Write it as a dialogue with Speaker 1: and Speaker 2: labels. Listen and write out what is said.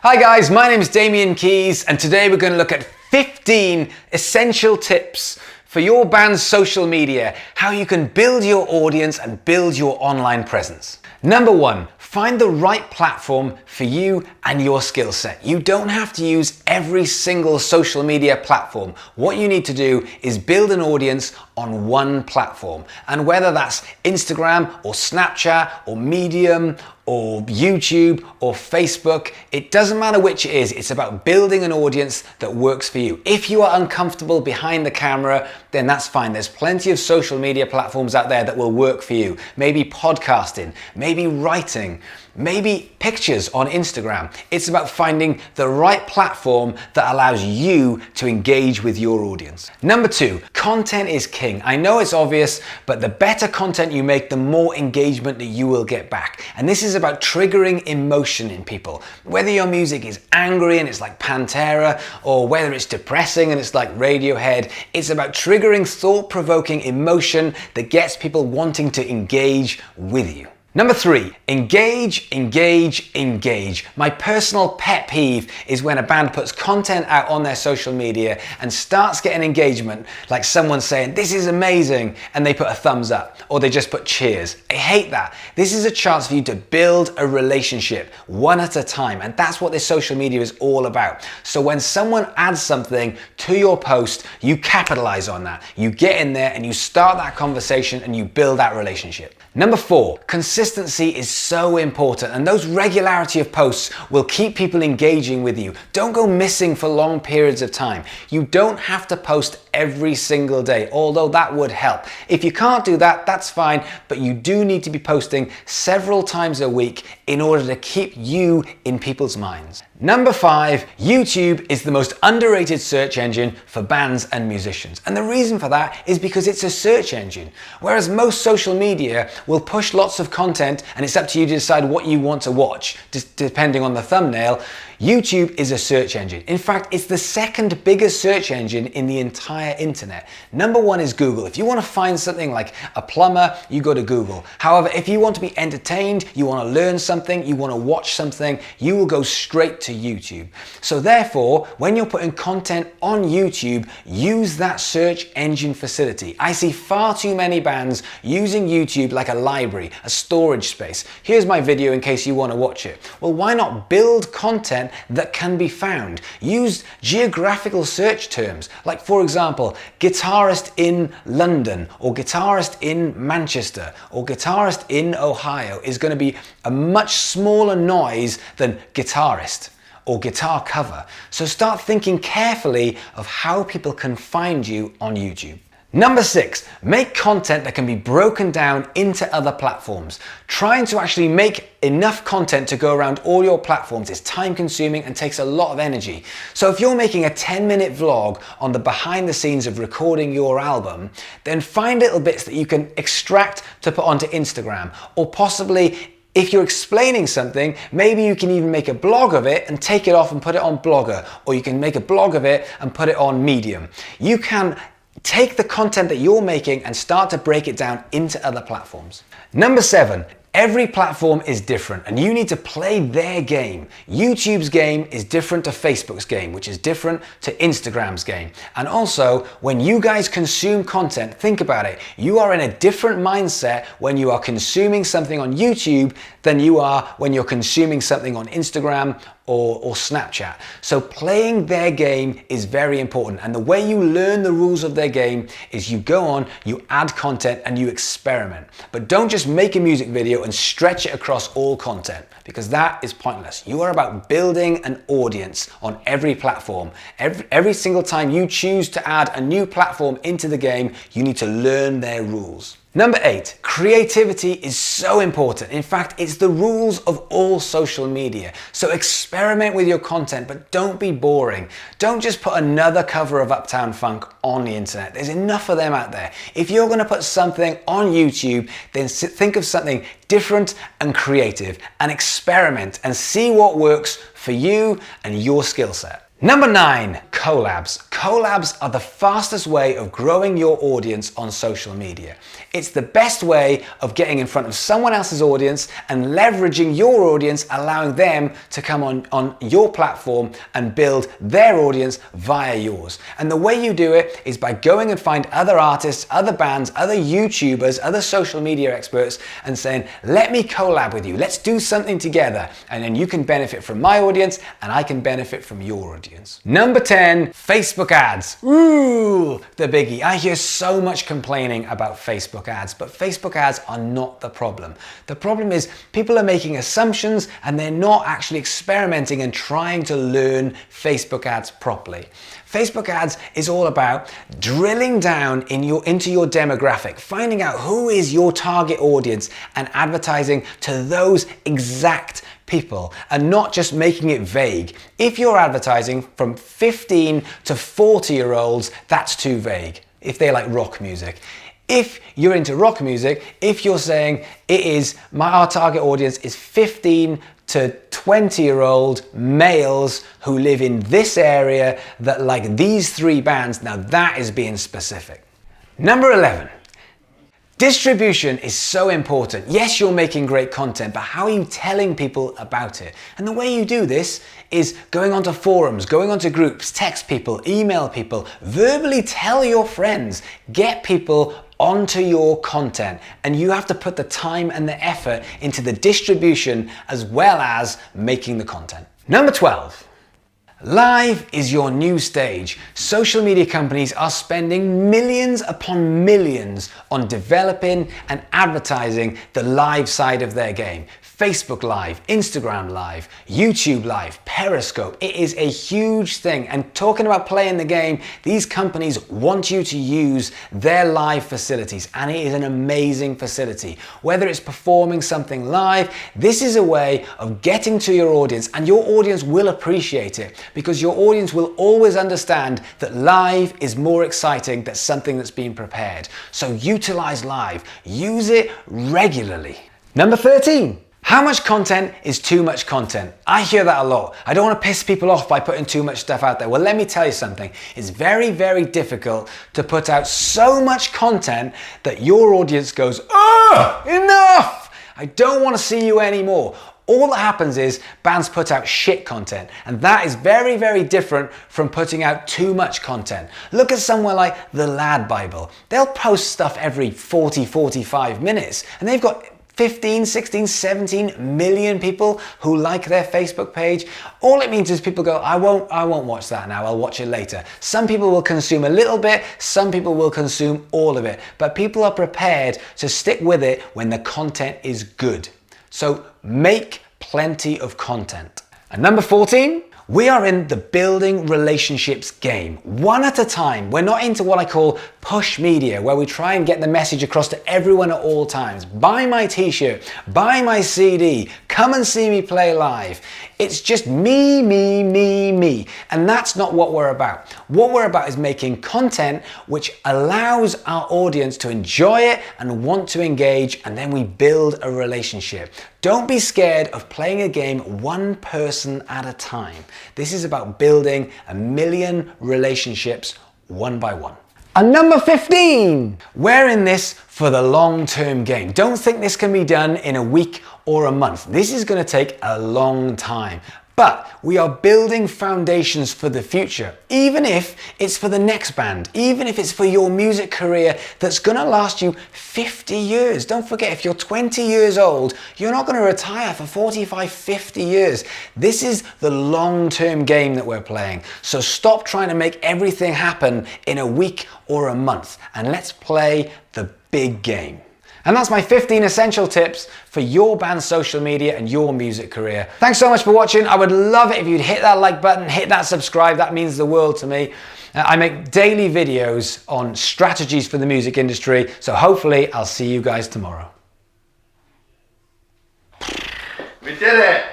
Speaker 1: Hi guys, my name is Damian Keys and today we're going to look at 15 essential tips for your band's social media, how you can build your audience and build your online presence. Number 1, find the right platform for you and your skill set. You don't have to use every single social media platform. What you need to do is build an audience on one platform. And whether that's Instagram or Snapchat or Medium or YouTube or Facebook, it doesn't matter which it is. It's about building an audience that works for you. If you are uncomfortable behind the camera, then that's fine. There's plenty of social media platforms out there that will work for you. Maybe podcasting, maybe writing, maybe pictures on Instagram. It's about finding the right platform that allows you to engage with your audience. Number 2, content is king. I know it's obvious, but the better content you make, the more engagement that you will get back. And this is about triggering emotion in people. Whether your music is angry and it's like Pantera, or whether it's depressing and it's like Radiohead, it's about triggering thought-provoking emotion that gets people wanting to engage with you. Number 3, engage, engage, engage. My personal pet peeve is when a band puts content out on their social media and starts getting engagement, like someone saying, "This is amazing," and they put a thumbs up, or they just put cheers. I hate that. This is a chance for you to build a relationship one at a time, and that's what this social media is all about. So when someone adds something to your post, you capitalize on that. You get in there and you start that conversation and you build that relationship. Number 4, consistency is so important, and those regularity of posts will keep people engaging with you. Don't go missing for long periods of time. You don't have to post every single day, although that would help. If you can't do that, that's fine, but you do need to be posting several times a week in order to keep you in people's minds. Number 5, YouTube is the most underrated search engine for bands and musicians. And the reason for that is because it's a search engine. Whereas most social media will push lots of content and it's up to you to decide what you want to watch, depending on the thumbnail. YouTube is a search engine. In fact, it's the second biggest search engine in the entire internet. Number 1 is Google. If you want to find something like a plumber, you go to Google. However, if you want to be entertained, you want to learn something, you want to watch something, you will go straight to YouTube. So therefore, when you're putting content on YouTube, use that search engine facility. I see far too many bands using YouTube like a library, a storage space. Here's my video in case you want to watch it. Well, why not build content that can be found? Use geographical search terms, like for example, guitarist in London, or guitarist in Manchester, or guitarist in Ohio is going to be a much smaller noise than guitarist or guitar cover. So start thinking carefully of how people can find you on YouTube. Number 6, make content that can be broken down into other platforms. Trying to actually make enough content to go around all your platforms is time consuming and takes a lot of energy. So if you're making a 10-minute vlog on the behind the scenes of recording your album, then find little bits that you can extract to put onto Instagram, or possibly if you're explaining something, maybe you can even make a blog of it and take it off and put it on Blogger, or you can make a blog of it and put it on Medium. You can take the content that you're making and start to break it down into other platforms. Number 7, every platform is different and you need to play their game. YouTube's game is different to Facebook's game, which is different to Instagram's game. And also, when you guys consume content, think about it. You are in a different mindset when you are consuming something on YouTube than you are when you're consuming something on Instagram or Snapchat. So playing their game is very important, and the way you learn the rules of their game is you go on, you add content and you experiment. But don't just make a music video and stretch it across all content, because that is pointless. You are about building an audience on every platform. Every single time you choose to add a new platform into the game, you need to learn their rules. Number 8, creativity is so important. In fact, it's the rules of all social media. So experiment with your content, but don't be boring. Don't just put another cover of Uptown Funk on the internet. There's enough of them out there. If you're going to put something on YouTube, then think of something different and creative, and experiment and see what works for you and your skill set. Number 9, collabs. collabs are the fastest way of growing your audience on social media. It's the best way of getting in front of someone else's audience and leveraging your audience, allowing them to come on your platform and build their audience via yours. And the way you do it is by going and find other artists, other bands, other YouTubers, other social media experts and saying, let me collab with you. Let's do something together. And then you can benefit from my audience and I can benefit from your audience. Number 10, Facebook ads. Ooh, the biggie. I hear so much complaining about Facebook ads, but Facebook ads are not the problem. The problem is people are making assumptions and they're not actually experimenting and trying to learn Facebook ads properly. Facebook ads is all about drilling down into your demographic, finding out who is your target audience and advertising to those exact people and not just making it vague. If you're advertising from 15 to 40-year-olds, that's too vague if they like rock music. If you're into rock music, if you're saying our target audience is 15 to 20-year-old males who live in this area that like these 3 bands, now that is being specific. Number 11. Distribution is so important. Yes, you're making great content, but how are you telling people about it? And the way you do this is going onto forums, going onto groups, text people, email people, verbally tell your friends, get people onto your content. And you have to put the time and the effort into the distribution as well as making the content. Number 12. Live is your new stage. Social media companies are spending millions upon millions on developing and advertising the live side of their game. Facebook Live, Instagram Live, YouTube Live, Periscope. It is a huge thing. And talking about playing the game, these companies want you to use their live facilities, and it is an amazing facility. Whether it's performing something live, this is a way of getting to your audience, and your audience will appreciate it because your audience will always understand that live is more exciting than something that's been prepared. So utilize live, use it regularly. Number 13. How much content is too much content? I hear that a lot. I don't want to piss people off by putting too much stuff out there. Well, let me tell you something. It's very, very difficult to put out so much content that your audience goes, "Oh, enough! I don't want to see you anymore." All that happens is bands put out shit content, and that is very, very different from putting out too much content. Look at somewhere like the Lad Bible. They'll post stuff every 40, 45 minutes, and they've got 15, 16, 17 million people who like their Facebook page. All it means is people go, I won't watch that now, I'll watch it later. Some people will consume a little bit, some people will consume all of it, but people are prepared to stick with it when the content is good. So make plenty of content. And number 14, we are in the building relationships game, one at a time. We're not into what I call push media, where we try and get the message across to everyone at all times. Buy my t-shirt, buy my CD, come and see me play live. It's just me, me, me, me. And that's not what we're about. What we're about is making content which allows our audience to enjoy it and want to engage, and then we build a relationship. Don't be scared of playing a game one person at a time. This is about building 1 million relationships one by one. And number 15, we're in this for the long-term game. Don't think this can be done in a week or a month. This is going to take a long time. But we are building foundations for the future, even if it's for the next band, even if it's for your music career that's going to last you 50 years. Don't forget, if you're 20 years old, you're not going to retire for 45, 50 years. This is the long-term game that we're playing. So stop trying to make everything happen in a week or a month, and let's play the big game. And that's my 15 essential tips for your band's social media and your music career. Thanks so much for watching. I would love it if you'd hit that like button, hit that subscribe. That means the world to me. I make daily videos on strategies for the music industry, so hopefully I'll see you guys tomorrow.
Speaker 2: We did it!